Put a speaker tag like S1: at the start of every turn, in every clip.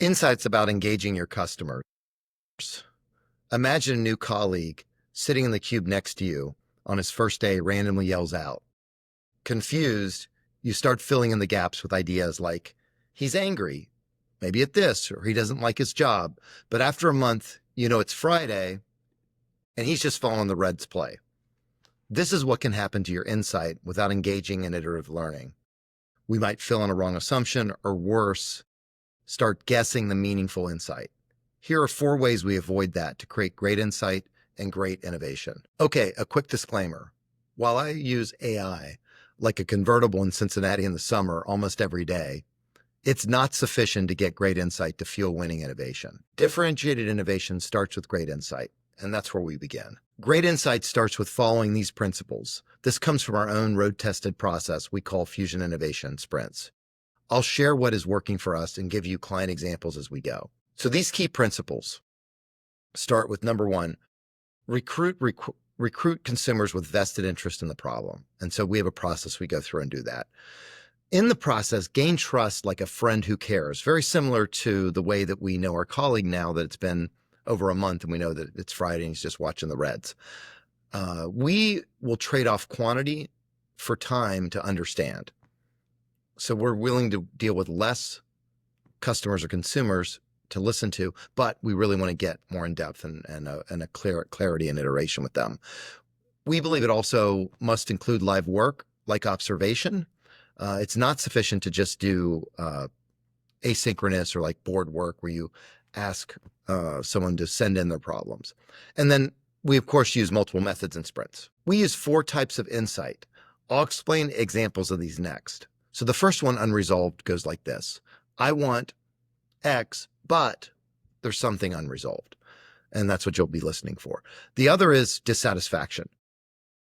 S1: Insights about engaging your customers. Imagine a new colleague sitting in the cube next to you on his first day randomly yells out. Confused, you start filling in the gaps with ideas like, he's angry, maybe at this, or he doesn't like his job. But after a month, you know it's Friday, and he's just following the Reds play. This is what can happen to your insight without engaging in iterative learning. We might fill in a wrong assumption, or worse, start guessing the meaningful insight. Here are 4 ways we avoid that to create great insight and great innovation. Okay, a quick disclaimer. While I use AI like a convertible in Cincinnati in the summer almost every day, it's not sufficient to get great insight to fuel winning innovation. Differentiated innovation starts with great insight, and that's where we begin. Great insight starts with following these principles. This comes from our own road-tested process we call Fusion Innovation Sprints. I'll share what is working for us and give you client examples as we go. So these key principles start with number 1, recruit consumers with vested interest in the problem. And so we have a process we go through and do that. In the process, gain trust like a friend who cares, very similar to the way that we know our colleague now that it's been over a month and we know that it's Friday and he's just watching the Reds. We will trade off quantity for time to understand. So we're willing to deal with less customers or consumers to listen to, but we really want to get more in depth and a clear clarity and iteration with them. We believe it also must include live work like observation. It's not sufficient to just do asynchronous or like board work where you ask someone to send in their problems. And then we, of course, use multiple methods and sprints. We use 4 types of insight. I'll explain examples of these next. So the first one, unresolved, goes like this. I want X, but there's something unresolved. And that's what you'll be listening for. The other is dissatisfaction.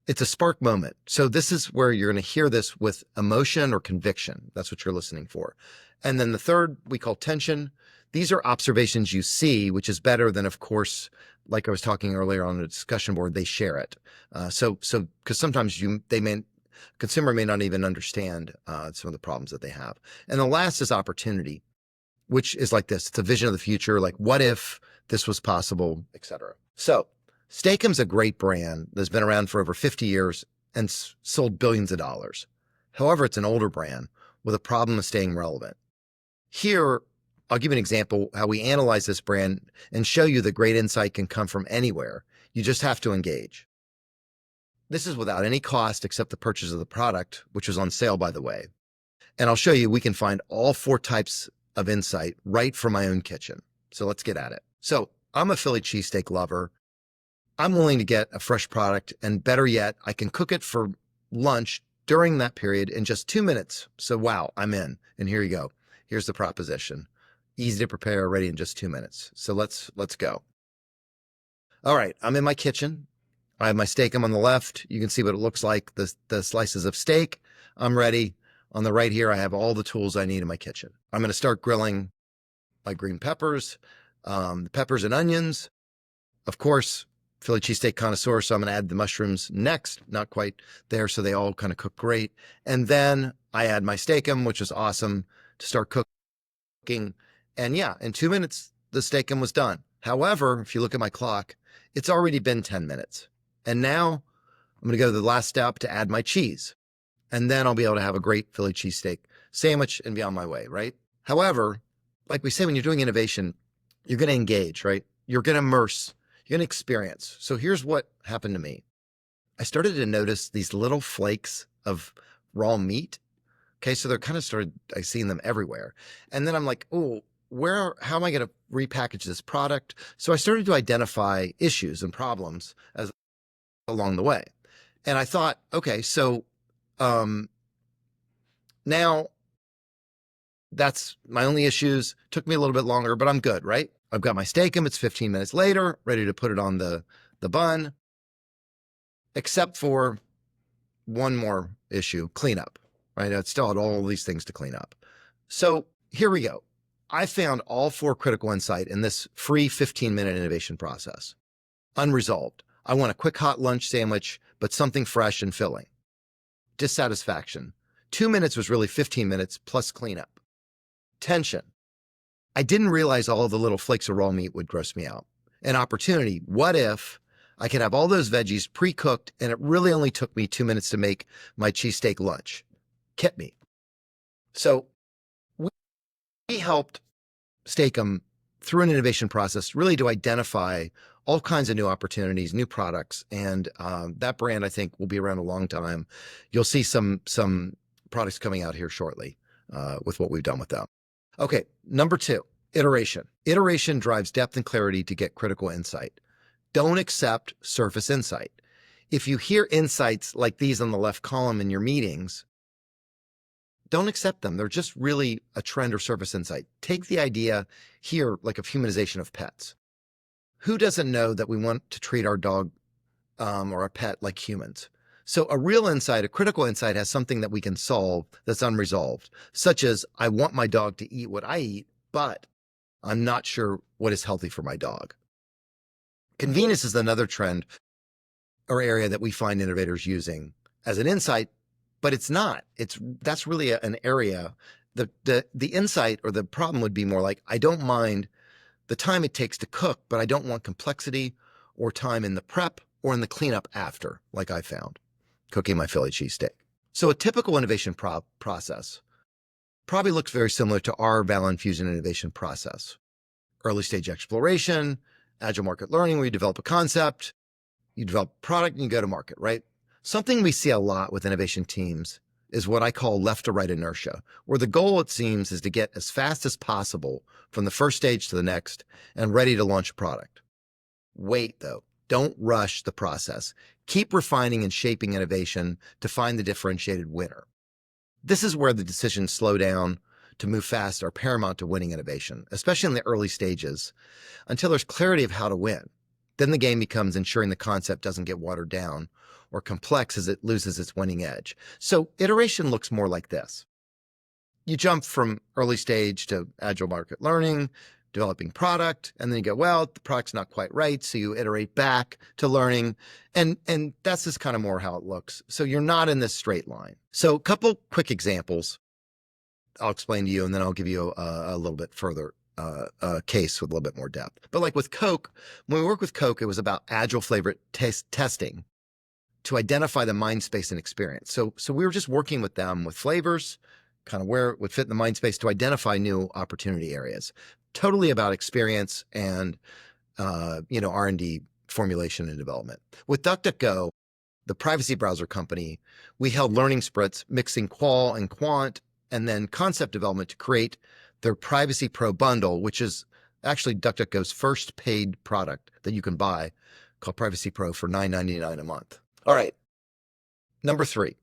S1: It's a spark moment. So this is where you're going to hear this with emotion or conviction. That's what you're listening for. And then the third we call tension. These are observations you see, which is better than, of course, like I was talking earlier on the discussion board, they share it. So because sometimes consumer may not even understand some of the problems that they have. And the last is opportunity, which is like this. It's a vision of the future, like what if this was possible, etc. So Steakum's a great brand that's been around for over 50 years and sold billions of dollars. However, it's an older brand with a problem of staying relevant. Here, I'll give you an example how we analyze this brand and show you that great insight can come from anywhere. You just have to engage. This is without any cost except the purchase of the product, which was on sale, by the way. And I'll show you we can find all 4 types of insight right from my own kitchen. So let's get at it. So I'm a Philly cheesesteak lover. I'm willing to get a fresh product, and better yet, I can cook it for lunch during that period in just 2 minutes. So wow, I'm in. And here you go. Here's the proposition. Easy to prepare, ready in just 2 minutes. So let's go. All right, I'm in my kitchen. I have my Steakum on the left. You can see what it looks like, the slices of steak. I'm ready. On the right here, I have all the tools I need in my kitchen. I'm going to start grilling my green peppers, the peppers and onions. Of course, Philly cheesesteak connoisseur, so I'm going to add the mushrooms next. Not quite there, so they all kind of cook great. And then I add my Steakum, which is awesome, to start cooking. And yeah, in 2 minutes, the Steakum was done. However, if you look at my clock, it's already been 10 minutes. And now I'm going to go to the last step to add my cheese. And then I'll be able to have a great Philly cheesesteak sandwich and be on my way, right? However, like we say, when you're doing innovation, you're going to engage, right? You're going to immerse, you're going to experience. So here's what happened to me. I started to notice these little flakes of raw meat. Okay, so I seen them everywhere. And then I'm like, oh, how am I going to repackage this product? So I started to identify issues and problems along the way. And I thought, okay, so now that's my only issues. Took me a little bit longer, but I'm good, right? I've got my Steakum. It's 15 minutes later, ready to put it on the bun, except for one more issue, cleanup, right? I still had all these things to clean up. So here we go. I found all 4 critical insight in this free 15-minute innovation process. Unresolved. I want a quick hot lunch sandwich, but something fresh and filling. Dissatisfaction. 2 minutes was really 15 minutes plus cleanup. Tension. I didn't realize all the little flakes of raw meat would gross me out. An opportunity. What if I could have all those veggies pre-cooked and it really only took me 2 minutes to make my cheesesteak lunch? Kept me. So we helped Steak-umm through an innovation process really to identify all kinds of new opportunities, new products. And that brand, I think, will be around a long time. You'll see some products coming out here shortly with what we've done with them. Okay, number 2, iteration. Iteration drives depth and clarity to get critical insight. Don't accept surface insight. If you hear insights like these on the left column in your meetings, don't accept them. They're just really a trend or surface insight. Take the idea here like of humanization of pets. Who doesn't know that we want to treat our dog or our pet like humans? So a real insight, a critical insight, has something that we can solve that's unresolved, such as I want my dog to eat what I eat, but I'm not sure what is healthy for my dog. Convenience is another trend or area that we find innovators using as an insight, but it's not. That's really an area. The insight or the problem would be more like, I don't mind the time it takes to cook, but I don't want complexity or time in the prep or in the cleanup after, like I found cooking my Philly cheesesteak. So a typical innovation process probably looks very similar to our Valen Fusion innovation process. Early stage exploration, agile market learning, where you develop a concept, you develop a product, and you go to market, right? Something we see a lot with innovation teams is what I call left to right inertia, where the goal, it seems, is to get as fast as possible from the first stage to the next and ready to launch a product. Wait, though. Don't rush the process. Keep refining and shaping innovation to find the differentiated winner. This is where the decisions slow down to move fast are paramount to winning innovation, especially in the early stages, until there's clarity of how to win. Then the game becomes ensuring the concept doesn't get watered down or complex as it loses its winning edge. So iteration looks more like this. You jump from early stage to agile market learning, developing product, and then you go, well, the product's not quite right, so you iterate back to learning, and that's just kind of more how it looks. So you're not in this straight line. So a couple quick examples I'll explain to you, and then I'll give you a little bit further case with a little bit more depth. But like with Coke, when we work with Coke, it was about agile flavor testing to identify the mind space and experience. So we were just working with them with flavors, kind of where it would fit in the mind space to identify new opportunity areas. Totally about experience and R&D formulation and development. With DuckDuckGo, the privacy browser company, we held learning sprints mixing qual and quant and then concept development to create their Privacy Pro bundle, which is actually DuckDuckGo's first paid product that you can buy, called Privacy Pro, for $9.99 a month. All right. Number 3,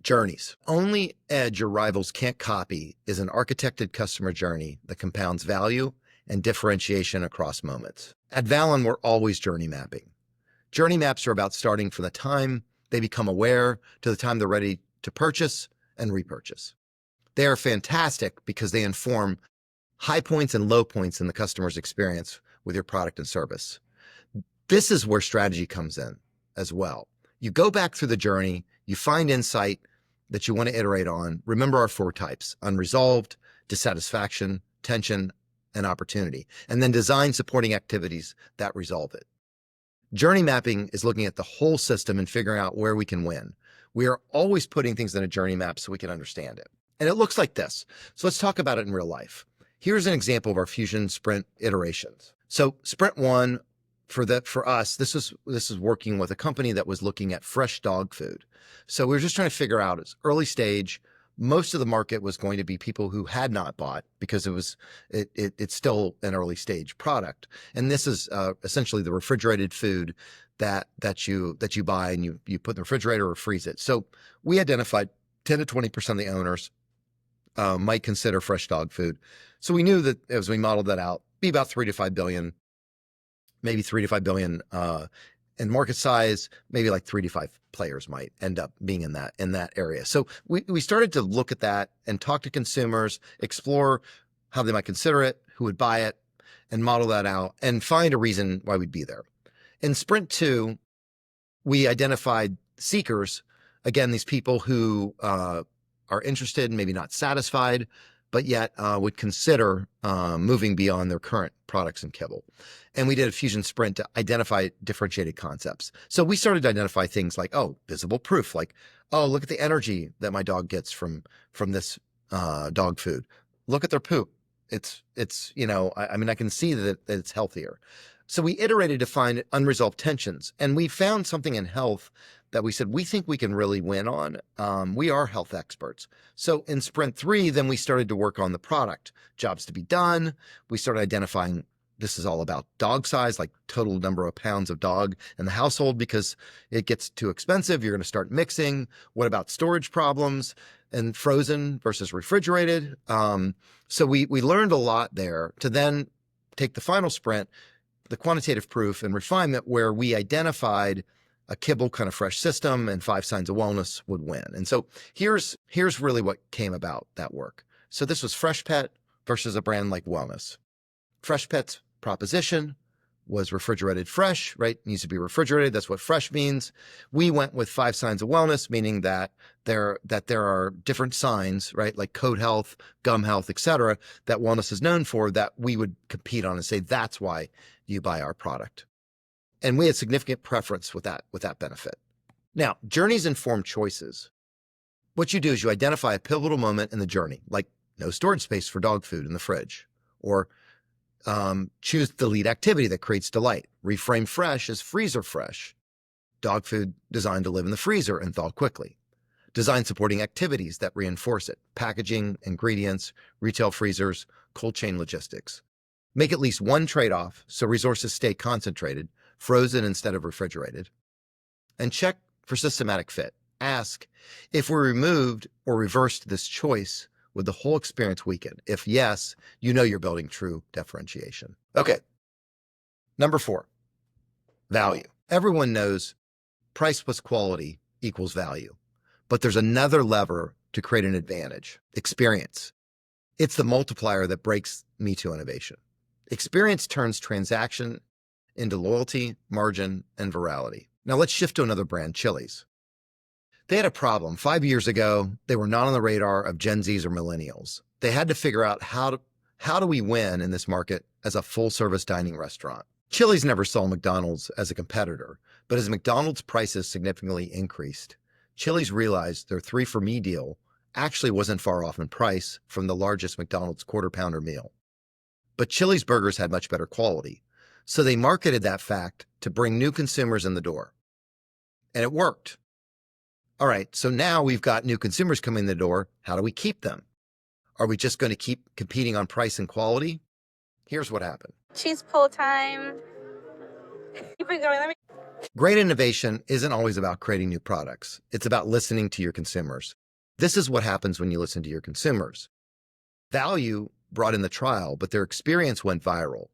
S1: journeys. Only edge your rivals can't copy is an architected customer journey that compounds value and differentiation across moments. At Valen, we're always journey mapping. Journey maps are about starting from the time they become aware to the time they're ready to purchase and repurchase. They are fantastic because they inform high points and low points in the customer's experience with your product and service. This is where strategy comes in as well. You go back through the journey, you find insight that you want to iterate on. Remember our 4 types: unresolved, dissatisfaction, tension, and opportunity, and then design supporting activities that resolve it. Journey mapping is looking at the whole system and figuring out where we can win. We are always putting things in a journey map so we can understand it. And it looks like this. So let's talk about it in real life. Here's an example of our Fusion sprint iterations. So sprint 1, for us, this is working with a company that was looking at fresh dog food. So we were just trying to figure out, it's early stage. Most of the market was going to be people who had not bought because it's still an early stage product. And this is essentially the refrigerated food that you buy and you put in the refrigerator or freeze it. So we identified 10 to 20% of the owners might consider fresh dog food. So we knew that as we modeled that out, be about 3 to 5 billion, maybe 3 to 5 billion in market size, maybe like 3 to 5 players might end up being in that area. So we started to look at that and talk to consumers, explore how they might consider it, who would buy it, and model that out and find a reason why we'd be there. In sprint 2, we identified seekers, again, these people who are interested, maybe not satisfied, but yet would consider moving beyond their current products and kibble. And we did a fusion sprint to identify differentiated concepts. So we started to identify things like, oh, visible proof, like, oh, look at the energy that my dog gets from this dog food. Look at their poop. It's I mean, I can see that it's healthier. So we iterated to find unresolved tensions, and we found something in health that we said, we think we can really win on. We are health experts. So in sprint 3, then we started to work on the product, jobs to be done. We started identifying this is all about dog size, like total number of pounds of dog in the household, because it gets too expensive. You're going to start mixing. What about storage problems and frozen versus refrigerated? So we learned a lot there to then take the final sprint, the quantitative proof and refinement, where we identified a kibble kind of fresh system and 5 signs of wellness would win. And so here's really what came about that work. So this was Fresh Pet versus a brand like Wellness. Fresh Pet's proposition was refrigerated fresh, right? It needs to be refrigerated. That's what fresh means. We went with 5 signs of wellness, meaning that there are different signs, right? Like coat health, gum health, et cetera, that wellness is known for, that we would compete on and say, that's why you buy our product. And we had significant preference with that benefit. Now, journeys inform choices. What you do is you identify a pivotal moment in the journey, like no storage space for dog food in the fridge, or choose the lead activity that creates delight. Reframe fresh as freezer fresh. Dog food designed to live in the freezer and thaw quickly. Design supporting activities that reinforce it. Packaging, ingredients, retail freezers, cold chain logistics. Make at least one trade-off so resources stay concentrated, frozen instead of refrigerated. And check for systematic fit. Ask, if we removed or reversed this choice, would the whole experience weaken? If yes, you know you're building true differentiation. Okay. Number 4, value. Everyone knows price plus quality equals value, but there's another lever to create an advantage: experience. It's the multiplier that breaks Me Too innovation. Experience turns transaction into loyalty, margin, and virality. Now let's shift to another brand, Chili's. They had a problem. 5 years ago, they were not on the radar of Gen Zs or millennials. They had to figure out how do we win in this market as a full-service dining restaurant. Chili's never saw McDonald's as a competitor, but as McDonald's prices significantly increased, Chili's realized their 3 for Me deal actually wasn't far off in price from the largest McDonald's quarter-pounder meal. But Chili's burgers had much better quality, so they marketed that fact to bring new consumers in the door. And it worked. All right, so now we've got new consumers coming in the door. How do we keep them? Are we just going to keep competing on price and quality? Here's what happened.
S2: Cheese pull time. Keep it going.
S1: Great innovation isn't always about creating new products. It's about listening to your consumers. This is what happens when you listen to your consumers. Value brought in the trial, but their experience went viral.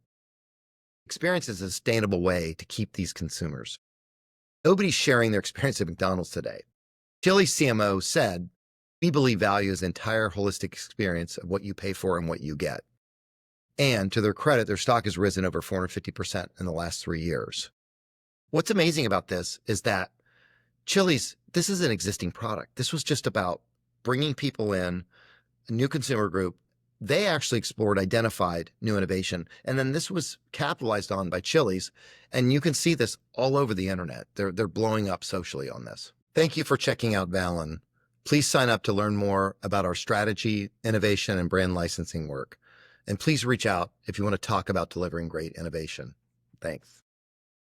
S1: Experience is a sustainable way to keep these consumers. Nobody's sharing their experience at McDonald's today. Chili's CMO said, "We believe value is the entire holistic experience of what you pay for and what you get." And to their credit, their stock has risen over 450% in the last 3 years. What's amazing about this is that Chili's, this is an existing product. This was just about bringing people in, a new consumer group. They actually explored, identified new innovation, and then this was capitalized on by Chili's. And you can see this all over the internet. They're blowing up socially on this. Thank you for checking out Valen. Please sign up to learn more about our strategy, innovation, and brand licensing work. And please reach out if you want to talk about delivering great innovation. Thanks.